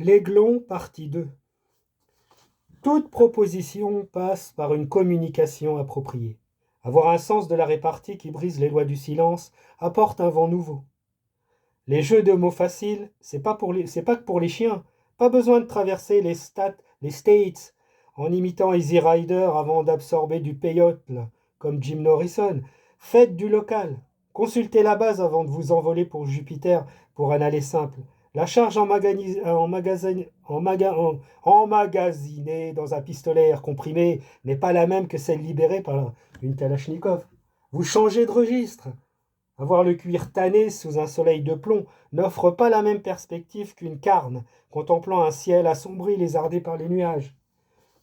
L'Aiglon, partie 2. Toute proposition passe par une communication appropriée. Avoir un sens de la répartie qui brise les lois du silence apporte un vent nouveau. Les jeux de mots faciles, c'est pas que pour les chiens. Pas besoin de traverser les States en imitant Easy Rider avant d'absorber du peyote, là, comme Jim Morrison. Faites du local. Consultez la base avant de vous envoler pour Jupiter pour un aller simple. La charge emmagasinée dans un pistolet air comprimé n'est pas la même que celle libérée par une Kalachnikov. Vous changez de registre. Avoir le cuir tanné sous un soleil de plomb n'offre pas la même perspective qu'une carne, contemplant un ciel assombri lézardé par les nuages.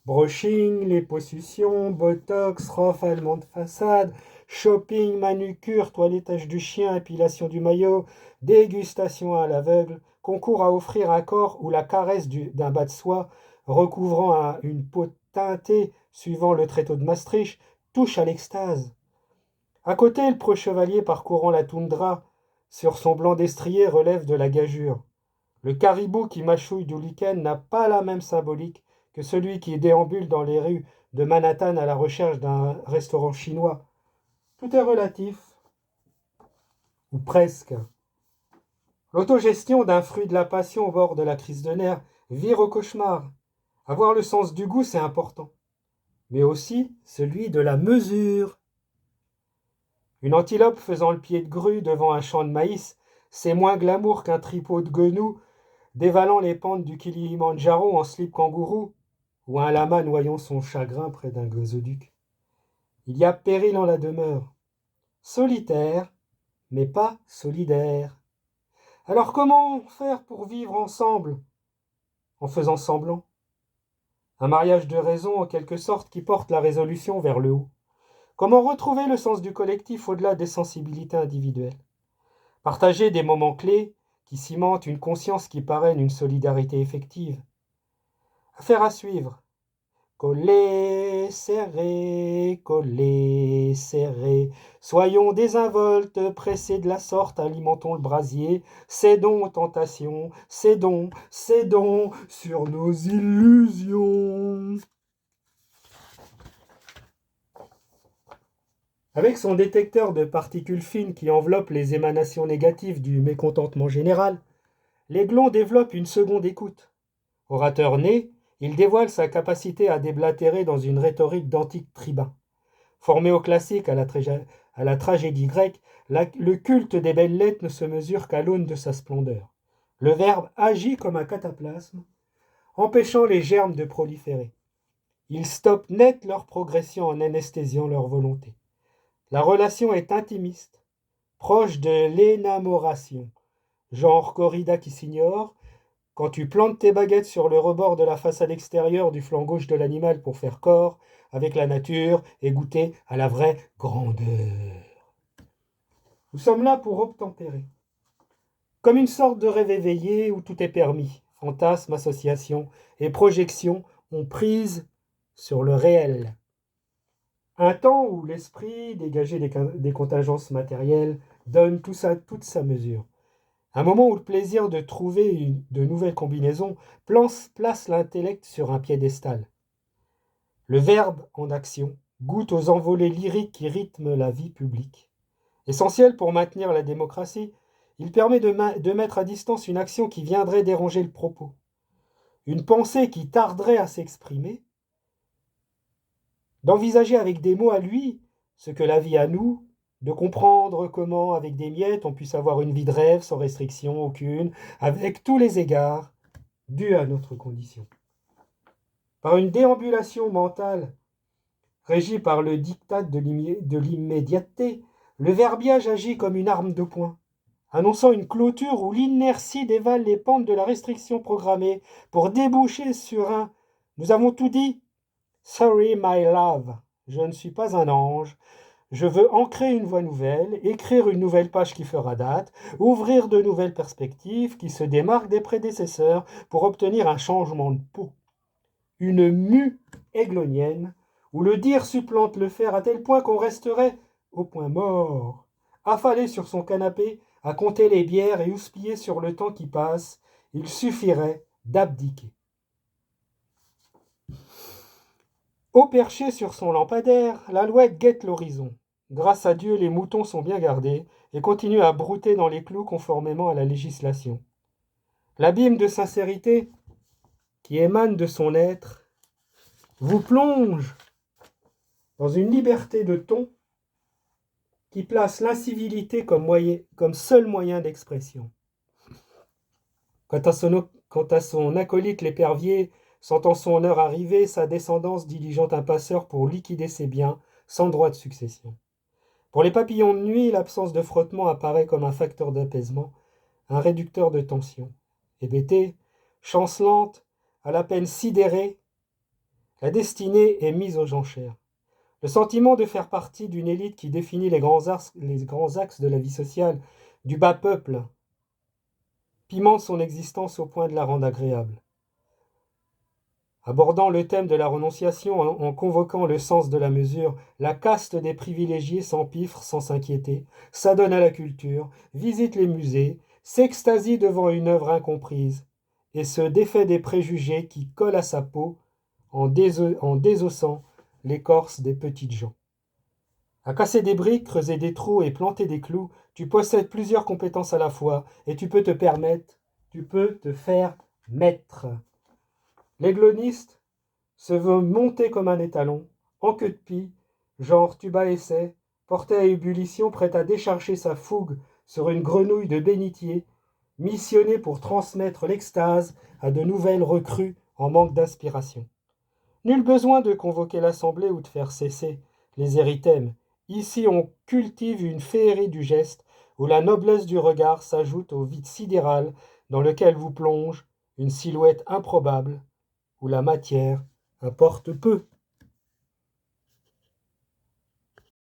Brushing, liposuction, botox, raffalement de façade, shopping, manucure, toilettage du chien, épilation du maillot, dégustation à l'aveugle, concourent à offrir un corps où la caresse d'un bas de soie, recouvrant une peau teintée suivant le tréteau de Maastricht, touche à l'extase. À côté, le preux chevalier parcourant la toundra sur son blanc destrier relève de la gageure. Le caribou qui mâchouille du lichen n'a pas la même symbolique que celui qui déambule dans les rues de Manhattan à la recherche d'un restaurant chinois. Tout est relatif, ou presque. L'autogestion d'un fruit de la passion au bord de la crise de nerfs vire au cauchemar. Avoir le sens du goût, c'est important, mais aussi celui de la mesure. Une antilope faisant le pied de grue devant un champ de maïs, c'est moins glamour qu'un tripot de guenous dévalant les pentes du Kilimandjaro en slip kangourou, ou un lama noyant son chagrin près d'un gazoduc. Il y a péril en la demeure, solitaire, mais pas solidaire. Alors comment faire pour vivre ensemble, en faisant semblant? Un mariage de raison en quelque sorte qui porte la résolution vers le haut. Comment retrouver le sens du collectif au-delà des sensibilités individuelles? Partager des moments clés qui cimentent une conscience qui parraine une solidarité effective. Affaire à suivre. Collés, serrés, soyons désinvoltes, pressés de la sorte, alimentons le brasier, cédons aux tentations, cédons sur nos illusions. Avec son détecteur de particules fines qui enveloppe les émanations négatives du mécontentement général, l'Aiglon développe une seconde écoute. Orateur né, il dévoile sa capacité à déblatérer dans une rhétorique d'antique tribun. Formé au classique à la tragédie grecque, le culte des belles lettres ne se mesure qu'à l'aune de sa splendeur. Le verbe agit comme un cataplasme, empêchant les germes de proliférer. Il stoppe net leur progression en anesthésiant leur volonté. La relation est intimiste, proche de l'énamoration, genre corrida qui s'ignore. Quand tu plantes tes baguettes sur le rebord de la façade extérieure du flanc gauche de l'animal pour faire corps avec la nature et goûter à la vraie grandeur. Nous sommes là pour obtempérer. Comme une sorte de rêve éveillé où tout est permis. Fantasmes, associations et projections ont prise sur le réel. Un temps où l'esprit, dégagé des contingences matérielles, donne toute sa mesure. Un moment où le plaisir de trouver de nouvelles combinaisons place l'intellect sur un piédestal. Le verbe en action goûte aux envolées lyriques qui rythment la vie publique. Essentiel pour maintenir la démocratie, il permet de mettre à distance une action qui viendrait déranger le propos. Une pensée qui tarderait à s'exprimer, d'envisager avec des mots à lui ce que la vie a nous, de comprendre comment, avec des miettes, on puisse avoir une vie de rêve sans restriction aucune, avec tous les égards dus à notre condition. Par une déambulation mentale régie par le diktat de l'immédiateté, le verbiage agit comme une arme de poing, annonçant une clôture où l'inertie dévale les pentes de la restriction programmée pour déboucher sur un « nous avons tout dit ». Sorry, my love, je ne suis pas un ange. Je veux ancrer une voie nouvelle, écrire une nouvelle page qui fera date, ouvrir de nouvelles perspectives qui se démarquent des prédécesseurs pour obtenir un changement de peau. Une mue aiglonienne où le dire supplante le faire à tel point qu'on resterait au point mort, affalé sur son canapé à compter les bières et houspillé sur le temps qui passe, il suffirait d'abdiquer. Haut perché sur son lampadaire, l'alouette guette l'horizon. Grâce à Dieu, les moutons sont bien gardés et continuent à brouter dans les clous conformément à la législation. L'abîme de sincérité qui émane de son être vous plonge dans une liberté de ton qui place l'incivilité comme seul moyen d'expression. Quant à son acolyte l'épervier, sentant son heure arriver, sa descendance diligente un passeur pour liquider ses biens sans droit de succession. Pour les papillons de nuit, l'absence de frottement apparaît comme un facteur d'apaisement, un réducteur de tension. Hébété, chancelante, à la peine sidérée, la destinée est mise aux enchères. Le sentiment de faire partie d'une élite qui définit les grands axes de la vie sociale, du bas peuple, pimente son existence au point de la rendre agréable. Abordant le thème de la renonciation en convoquant le sens de la mesure, la caste des privilégiés s'empiffre sans s'inquiéter, s'adonne à la culture, visite les musées, s'extasie devant une œuvre incomprise et se défait des préjugés qui collent à sa peau en désossant l'écorce des petites gens. À casser des briques, creuser des trous et planter des clous, tu possèdes plusieurs compétences à la fois et tu peux te faire maître. L'aigloniste se veut monter comme un étalon, en queue de pie, genre tuba-essai, porté à ébullition, prêt à décharger sa fougue sur une grenouille de bénitier, missionné pour transmettre l'extase à de nouvelles recrues en manque d'inspiration. Nul besoin de convoquer l'assemblée ou de faire cesser les érythèmes. Ici on cultive une féerie du geste, où la noblesse du regard s'ajoute au vide sidéral dans lequel vous plonge une silhouette improbable, où la matière importe peu.